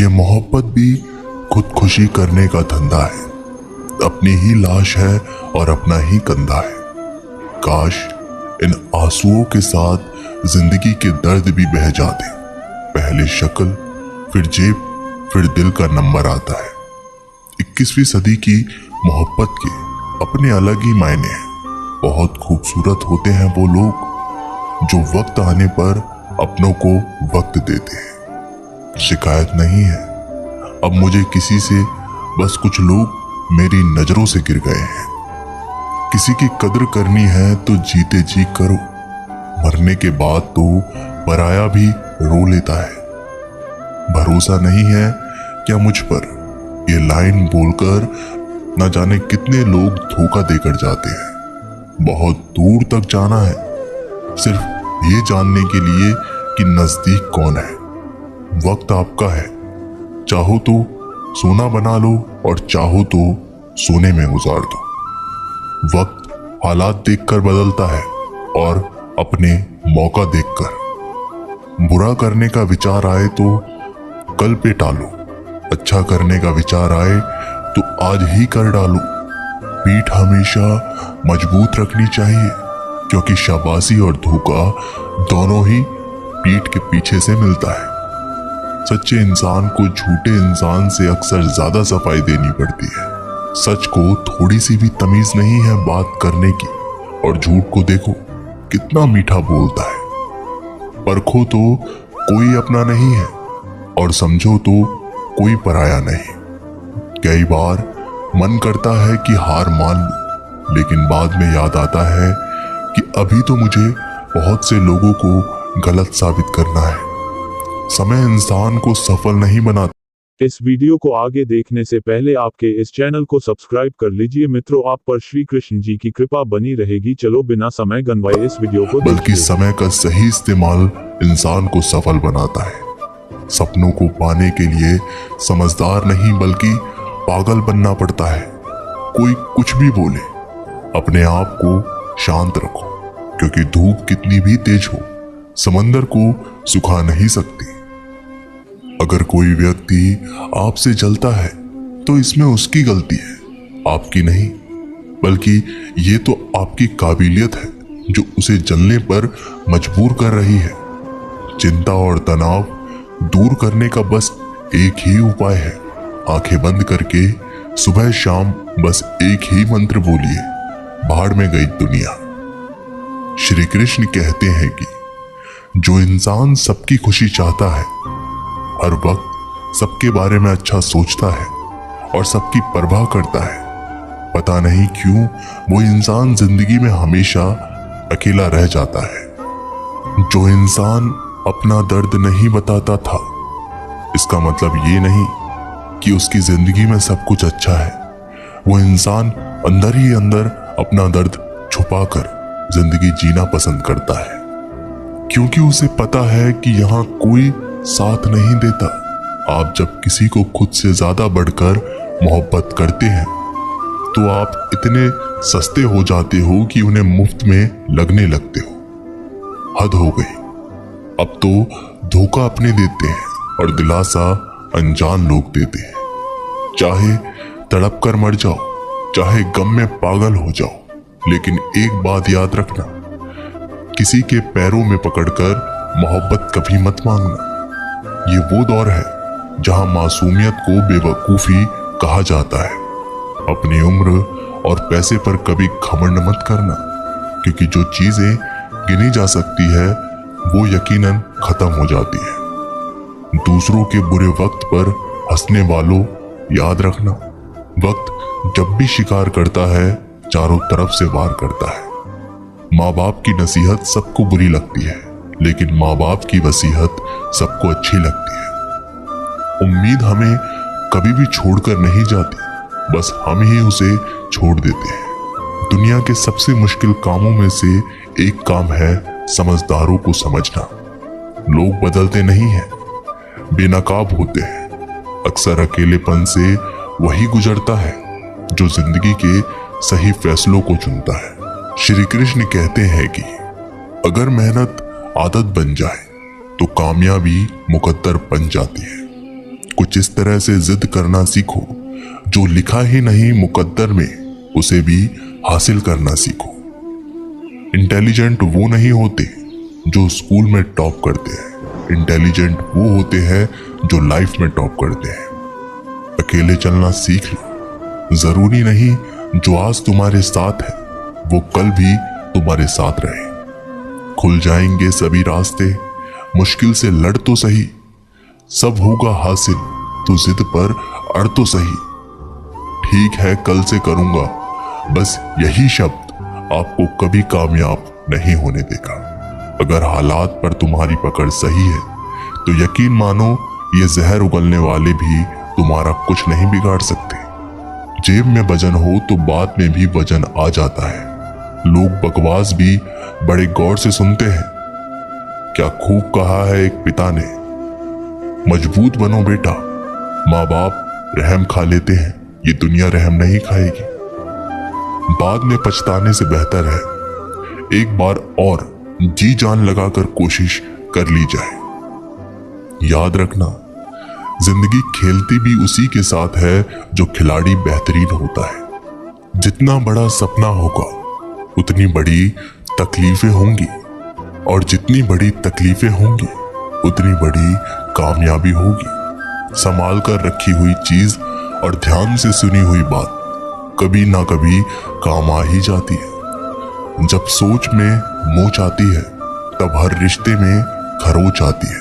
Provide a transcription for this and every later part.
ये मोहब्बत भी खुदकुशी करने का धंधा है, अपनी ही लाश है और अपना ही कंधा है। काश इन आंसुओं के साथ जिंदगी के दर्द भी बह जाते। पहले शक्ल, फिर जेब, फिर दिल का नंबर आता है। 21वीं सदी की मोहब्बत के अपने अलग ही मायने हैं। बहुत खूबसूरत होते हैं वो लोग जो वक्त आने पर अपनों को वक्त देते हैं। शिकायत नहीं है अब मुझे किसी से, बस कुछ लोग मेरी नजरों से गिर गए हैं। किसी की कद्र करनी है तो जीते जी करो, मरने के बाद तो पराया भी रो लेता है। भरोसा नहीं है क्या मुझ पर, ये लाइन बोलकर न जाने कितने लोग धोखा देकर जाते हैं। बहुत दूर तक जाना है सिर्फ ये जानने के लिए कि नजदीक कौन है। वक्त आपका है, चाहो तो सोना बना लो और चाहो तो सोने में गुजार दो। वक्त हालात देखकर बदलता है और अपने मौका देखकर। बुरा करने का विचार आए तो कल पे टालो, अच्छा करने का विचार आए तो आज ही कर डालो। पीठ हमेशा मजबूत रखनी चाहिए क्योंकि शाबाशी और धोखा दोनों ही पीठ के पीछे से मिलता है। सच्चे इंसान को झूठे इंसान से अक्सर ज्यादा सफाई देनी पड़ती है। सच को थोड़ी सी भी तमीज नहीं है बात करने की, और झूठ को देखो कितना मीठा बोलता है। परखो तो कोई अपना नहीं है और समझो तो कोई पराया नहीं। कई बार मन करता है कि हार मान लूं, लेकिन बाद में याद आता है कि अभी तो मुझे बहुत से लोगों को गलत साबित करना है। समय इंसान को सफल नहीं बनाता। इस वीडियो को आगे देखने से पहले आपके इस चैनल को सब्सक्राइब कर लीजिए। मित्रों, आप पर श्री कृष्ण जी की कृपा बनी रहेगी। चलो बिना समय गंवाए इस वीडियो को बल्कि समय का सही इस्तेमाल इंसान को सफल बनाता है। सपनों को पाने के लिए समझदार नहीं बल्कि पागल बनना पड़ता है। कोई कुछ भी बोले, अपने आप को शांत रखो क्योंकि धूप कितनी भी तेज हो समंदर को सुखा नहीं सकती। अगर कोई व्यक्ति आपसे जलता है तो इसमें उसकी गलती है, आपकी नहीं, बल्कि ये तो आपकी काबिलियत है जो उसे जलने पर मजबूर कर रही है। चिंता और तनाव दूर करने का बस एक ही उपाय है। आंखें बंद करके सुबह शाम बस एक ही मंत्र बोलिए, भाड़ में गई दुनिया। श्री कृष्ण कहते हैं कि जो इंसान सबकी खुशी चाहता है, हर वक्त सबके बारे में अच्छा सोचता है और सबकी परवाह करता है, पता नहीं क्यों वो इंसान जिंदगी में हमेशा अकेला रह जाता है। जो इंसान अपना दर्द नहीं बताता था, इसका मतलब ये नहीं कि उसकी जिंदगी में सब कुछ अच्छा है। वो इंसान अंदर ही अंदर अपना दर्द छुपाकर जिंदगी जीना पसंद करता है, क्योंकि उसे पता है कि यहाँ कोई साथ नहीं देता। आप जब किसी को खुद से ज्यादा बढ़कर मोहब्बत करते हैं तो आप इतने सस्ते हो जाते हो कि उन्हें मुफ्त में लगने लगते हो। हद हो गई। अब तो धोखा अपने देते हैं और दिलासा अनजान लोग देते हैं। चाहे तड़प कर मर जाओ, चाहे गम में पागल हो जाओ, लेकिन एक बात याद रखना, किसी के पैरों में पकड़कर मोहब्बत कभी मत मांगना। ये वो दौर है जहां मासूमियत को बेवकूफी कहा जाता है। अपनी उम्र और पैसे पर कभी घमंड मत करना, क्योंकि जो चीजें गिनी जा सकती है वो यकीनन खत्म हो जाती है। दूसरों के बुरे वक्त पर हंसने वालों, याद रखना, वक्त जब भी शिकार करता है चारों तरफ से वार करता है। माँ बाप की नसीहत सबको बुरी लगती है, लेकिन माँ बाप की वसीहत सबको अच्छी लगती है। उम्मीद हमें कभी भी छोड़कर नहीं जाती, बस हम ही उसे छोड़ देते हैं। दुनिया के सबसे मुश्किल कामों में से एक काम है समझदारों को समझना। लोग बदलते नहीं हैं, बेनकाब होते हैं। अक्सर अकेलेपन से वही गुजरता है जो जिंदगी के सही फैसलों को चुनता है। श्री कृष्ण कहते हैं कि अगर मेहनत आदत बन जाए तो कामयाबी मुकद्दर बन जाती है। कुछ कुछ इस तरह से जिद करना सीखो, जो लिखा ही नहीं मुकद्दर में उसे भी हासिल करना सीखो। इंटेलिजेंट वो नहीं होते जो स्कूल में टॉप करते हैं, इंटेलिजेंट वो होते हैं जो लाइफ में टॉप करते हैं। अकेले चलना सीख लो, जरूरी नहीं जो आज तुम्हारे साथ है वो कल भी तुम्हारे साथ रहे। खुल जाएंगे सभी रास्ते, मुश्किल से लड़ तो सही, सब होगा हासिल तो जिद पर अड़ तो सही। ठीक है कल से करूंगा, बस यही शब्द आपको कभी कामयाब नहीं होने देगा। अगर हालात पर तुम्हारी पकड़ सही है तो यकीन मानो ये जहर उगलने वाले भी तुम्हारा कुछ नहीं बिगाड़ सकते। जेब में वजन हो तो बाद में भी वजन आ जाता है। लोग बकवास भी बड़े गौर से सुनते हैं। क्या खूब कहा है एक पिता ने, मजबूत बनो बेटा, माँ बाप रहम खा लेते हैं, ये दुनिया रहम नहीं खाएगी। बाद में पछताने से बेहतर है एक बार और जी जान लगाकर कोशिश कर ली जाए। याद रखना, जिंदगी खेलती भी उसी के साथ है जो खिलाड़ी बेहतरीन होता है। जितना बड़ा सपना होगा उतनी बड़ी तकलीफें होंगी, और जितनी बड़ी तकलीफें होंगी उतनी बड़ी कामयाबी होगी। संभाल कर रखी हुई चीज और ध्यान से सुनी हुई बात कभी ना कभी काम आ ही जाती है। जब सोच में मोच आती है तब हर रिश्ते में खरोच आती है।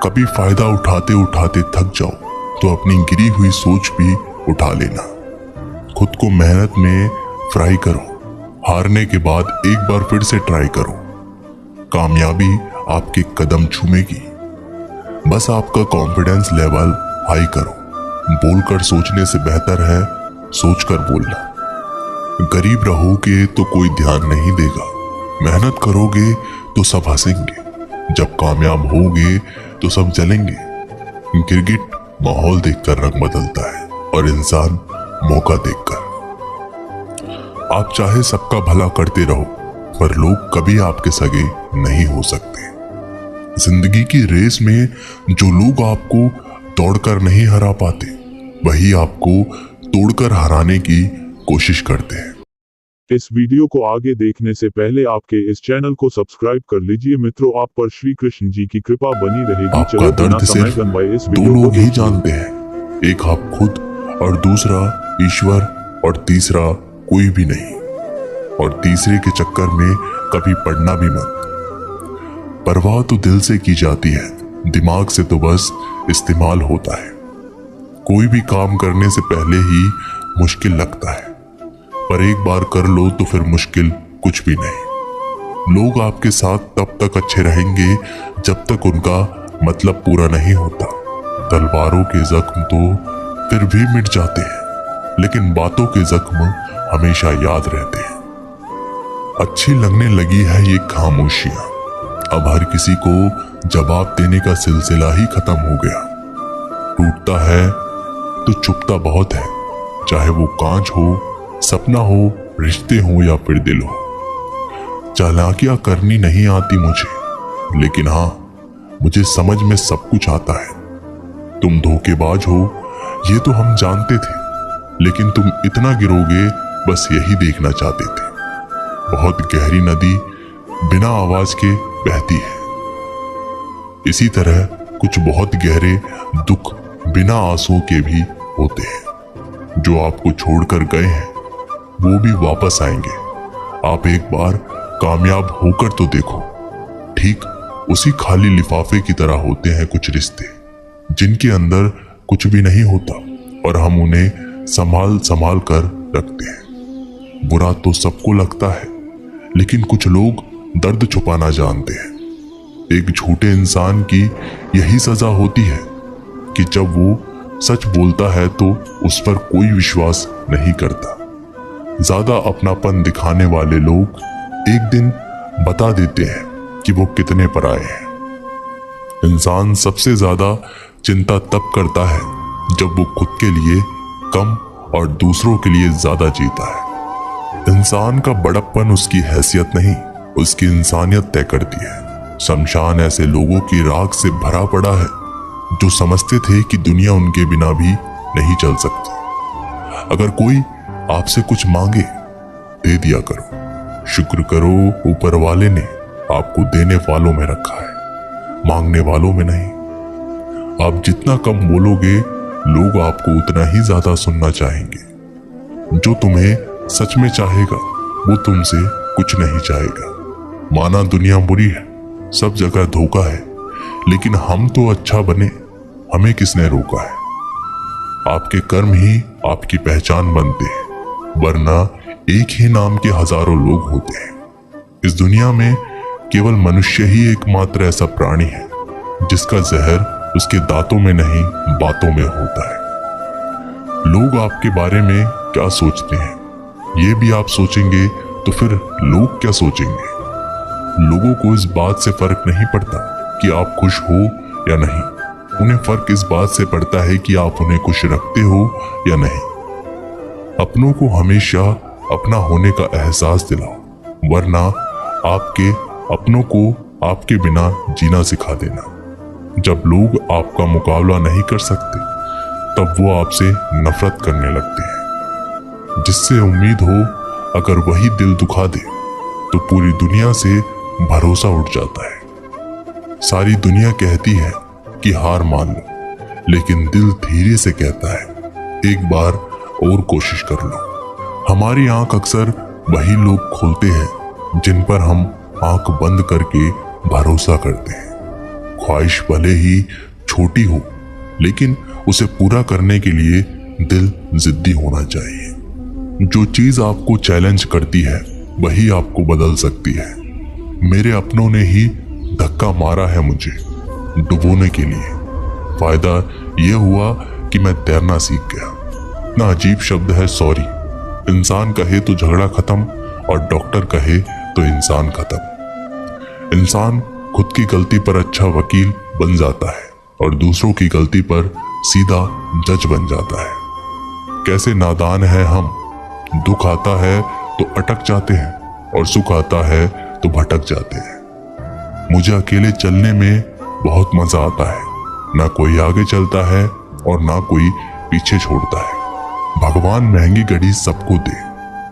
कभी फायदा उठाते उठाते थक जाओ तो अपनी गिरी हुई सोच भी उठा लेना। खुद को मेहनत में फ्राई करो, हारने के बाद एक बार फिर से ट्राई करो। कामयाबी आपके कदम चूमेगी, बस आपका कॉन्फिडेंस लेवल हाई करो। बोलकर सोचने से बेहतर है सोचकर बोलना। गरीब रहोगे तो कोई ध्यान नहीं देगा, मेहनत करोगे तो सब हंसेंगे, जब कामयाब होगे तो सब जलेंगे। गिरगिट माहौल देखकर रंग बदलता है और इंसान मौका देखकर। आप चाहे सबका भला करते रहो पर लोग कभी आपके सगे नहीं हो सकते। जिंदगी की रेस में जो लोग आपको दौड़कर नहीं हरा पाते वही आपको तोड़कर हराने की कोशिश करते हैं। इस वीडियो को आगे देखने से पहले आपके इस चैनल को सब्सक्राइब कर लीजिए। मित्रों, आप पर श्री कृष्ण जी की कृपा बनी रहेगी। आपका दर्द सिर्फ दो लोग ही जानते हैं, एक आप खुद और दूसरा ईश्वर, और तीसरा कोई भी नहीं। और तीसरे के चक्कर में कभी पड़ना भी मत। परवाह तो दिल से की जाती है, दिमाग से तो बस इस्तेमाल होता है। कोई भी काम करने से पहले ही मुश्किल लगता है, पर एक बार कर लो तो फिर मुश्किल कुछ भी नहीं। लोग आपके साथ तब तक अच्छे रहेंगे जब तक उनका मतलब पूरा नहीं होता। तलवारों के जख्म तो फिर भी मिट जाते हैं, लेकिन बातों के जख्म हमेशा याद रहते हैं। अच्छी लगने लगी है ये खामोशियां, अब हर किसी को जवाब देने का सिलसिला ही खत्म हो गया। टूटता है तो चुपता बहुत है, चाहे वो कांच हो, सपना हो, रिश्ते हो या फिर दिल हो। चालाकियां करनी नहीं आती मुझे, लेकिन हाँ मुझे समझ में सब कुछ आता है। तुम धोखेबाज हो ये तो हम जानते थे, लेकिन तुम इतना गिरोगे बस यही देखना चाहते थे। बहुत गहरी नदी बिना आवाज के बहती है, इसी तरह कुछ बहुत गहरे दुख बिना आंसुओं के भी होते हैं। जो आपको छोड़कर गए हैं वो भी वापस आएंगे। आप एक बार कामयाब होकर तो देखो। ठीक उसी खाली लिफाफे की तरह होते हैं कुछ रिश्ते, जिनके अंदर कुछ भी नहीं होता और हम उन्हें संभाल संभाल कर रखते हैं। बुरा तो सबको लगता है, लेकिन कुछ लोग दर्द छुपाना जानते हैं। एक झूठे इंसान की यही सजा होती है कि जब वो सच बोलता है तो उस पर कोई विश्वास नहीं करता। ज्यादा अपनापन दिखाने वाले लोग एक दिन बता देते हैं कि वो कितने पराए हैं। इंसान सबसे ज्यादा चिंता तब करता है जब वो खुद के लिए कम और दूसरों के लिए ज्यादा जीता है। इंसान का बड़प्पन उसकी हैसियत नहीं, उसकी इंसानियत तय करती है। शमशान ऐसे लोगों की राख से भरा पड़ा है जो समझते थे कि दुनिया उनके बिना भी नहीं चल सकती। अगर कोई आपसे कुछ मांगे, दे दिया करो। शुक्र करो ऊपर वाले ने आपको देने वालों में रखा है, मांगने वालों में नहीं। आप जितना कम बोलोगे, लोग आपको उतना ही ज्यादा सुनना चाहेंगे। जो तुम्हें सच में चाहेगा वो तुमसे कुछ नहीं चाहेगा। माना दुनिया बुरी है, सब जगह धोखा है, लेकिन हम तो अच्छा बने, हमें किसने रोका है। आपके कर्म ही आपकी पहचान बनते हैं, वरना एक ही नाम के हजारों लोग होते हैं। इस दुनिया में केवल मनुष्य ही एकमात्र ऐसा प्राणी है जिसका जहर उसके दांतों में नहीं, बातों में होता है। लोग आपके बारे में क्या सोचते हैं, ये भी आप सोचेंगे तो फिर लोग क्या सोचेंगे। लोगों को इस बात से फर्क नहीं पड़ता कि आप खुश हो या नहीं, उन्हें फर्क इस बात से पड़ता है कि आप उन्हें खुश रखते हो या नहीं। अपनों को हमेशा अपना होने का एहसास दिलाओ, वरना आपके अपनों को आपके बिना जीना सिखा देना। जब लोग आपका मुकाबला नहीं कर सकते, तब वो आपसे नफरत करने लगते हैं। जिससे उम्मीद हो अगर वही दिल दुखा दे, तो पूरी दुनिया से भरोसा उठ जाता है। सारी दुनिया कहती है कि हार मान लो, लेकिन दिल धीरे से कहता है एक बार और कोशिश कर लो। हमारी आंख अक्सर वही लोग खोलते हैं जिन पर हम आंख बंद करके भरोसा करते हैं। ख्वाहिश भले ही छोटी हो, लेकिन उसे पूरा करने के लिए दिल जिद्दी होना चाहिए। जो चीज आपको चैलेंज करती है वही आपको बदल सकती है। मेरे अपनों ने ही धक्का मारा है मुझे डुबोने के लिए। फायदा यह हुआ कि मैं तैरना सीख गया। इतना अजीब शब्द है सॉरी। इंसान कहे तो झगड़ा खत्म, और डॉक्टर कहे तो इंसान खत्म। इंसान खुद की गलती पर अच्छा वकील बन जाता है और दूसरों की गलती पर सीधा जज बन जाता है। कैसे नादान है हम। दुख आता है तो अटक जाते हैं और सुख आता है तो भटक जाते हैं। मुझे अकेले चलने में बहुत मजा आता है। ना कोई आगे चलता है और ना कोई पीछे छोड़ता है। भगवान महंगी घड़ी सबको दे,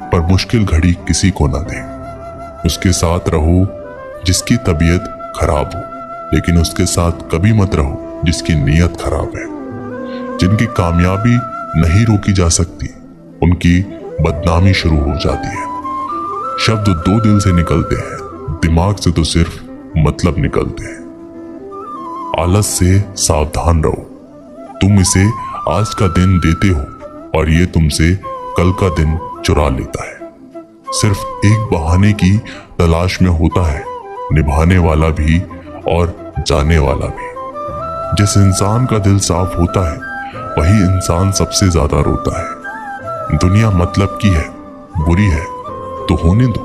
पर मुश्किल घड़ी किसी को ना दे। उसके साथ रहो जिसकी तबीयत खराब हो, लेकिन उसके साथ कभी मत रहो जिसकी नीयत खराब है। जिनकी कामयाबी नहीं रोकी जा सकती, उनकी बदनामी शुरू हो जाती है। शब्द दो दिल से निकलते हैं, दिमाग से तो सिर्फ मतलब निकलते हैं। आलस से सावधान रहो। तुम इसे आज का दिन देते हो और ये तुमसे कल का दिन चुरा लेता है। सिर्फ एक बहाने की तलाश में होता है निभाने वाला भी और जाने वाला भी। जिस इंसान का दिल साफ होता है वही इंसान सबसे ज्यादा रोता है। दुनिया मतलब की है, बुरी है तो होने दो।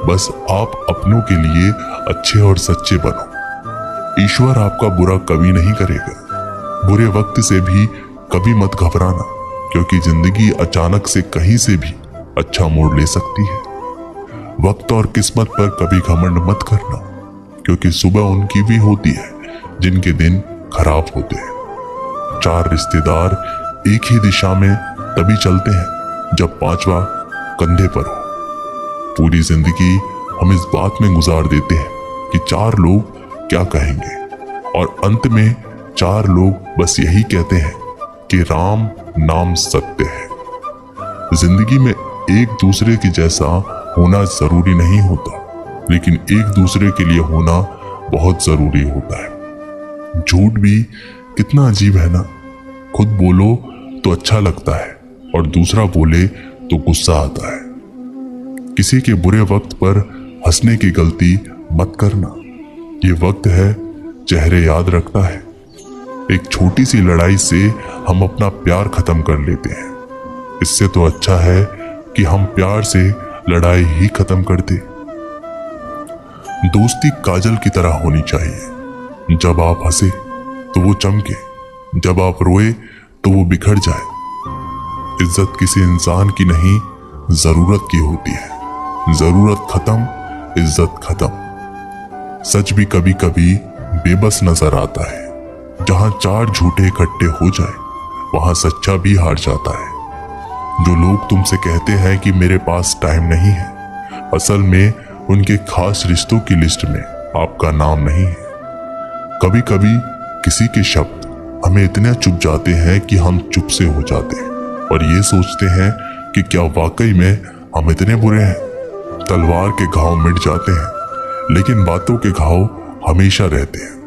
बस आप अपनों के लिए अच्छे और सच्चे बनो। ईश्वर आपका बुरा कभी नहीं करेगा। बुरे वक्त से भी कभी मत घबराना, क्योंकि जिंदगी अचानक से कहीं से भी अच्छा मोड़ ले सकती है। वक्त और किस्मत पर कभी घमंड मत करना, क्योंकि सुबह उनकी भी होती है जिनके दिन खराब होते हैं। चार रिश्तेदार एक ही दिशा में तभी चलते हैं जब पांचवा कंधे पर हो। पूरी जिंदगी हम इस बात में गुजार देते हैं कि चार लोग क्या कहेंगे, और अंत में चार लोग बस यही कहते हैं कि राम नाम सत्य है। जिंदगी में एक दूसरे के जैसा होना जरूरी नहीं होता, लेकिन एक दूसरे के लिए होना बहुत जरूरी होता है। झूठ भी कितना अजीब है ना। खुद बोलो तो अच्छा लगता है और दूसरा बोले तो गुस्सा आता है। किसी के बुरे वक्त पर हंसने की गलती मत करना। ये वक्त है, चेहरे याद रखता है। एक छोटी सी लड़ाई से हम अपना प्यार खत्म कर लेते हैं। इससे तो अच्छा है कि हम प्यार से लड़ाई ही खत्म कर दे। दोस्ती काजल की तरह होनी चाहिए। जब आप हंसे तो वो चमके, जब आप रोए तो वो बिखर जाए। इज्जत किसी इंसान की नहीं, जरूरत की होती है। जरूरत खत्म, इज्जत खत्म। सच भी कभी कभी बेबस नजर आता है, जहां 4 झूठे इकट्ठे हो जाए वहां सच्चा भी हार जाता है। जो लोग तुमसे कहते हैं कि मेरे पास टाइम नहीं है, असल में उनके खास रिश्तों की लिस्ट में आपका नाम नहीं है। कभी कभी किसी के शब्द हमें इतने चुभ जाते हैं कि हम चुप से हो जाते हैं और ये सोचते हैं कि क्या वाकई में हम इतने बुरे हैं। तलवार के घाव मिट जाते हैं लेकिन बातों के घाव हमेशा रहते हैं।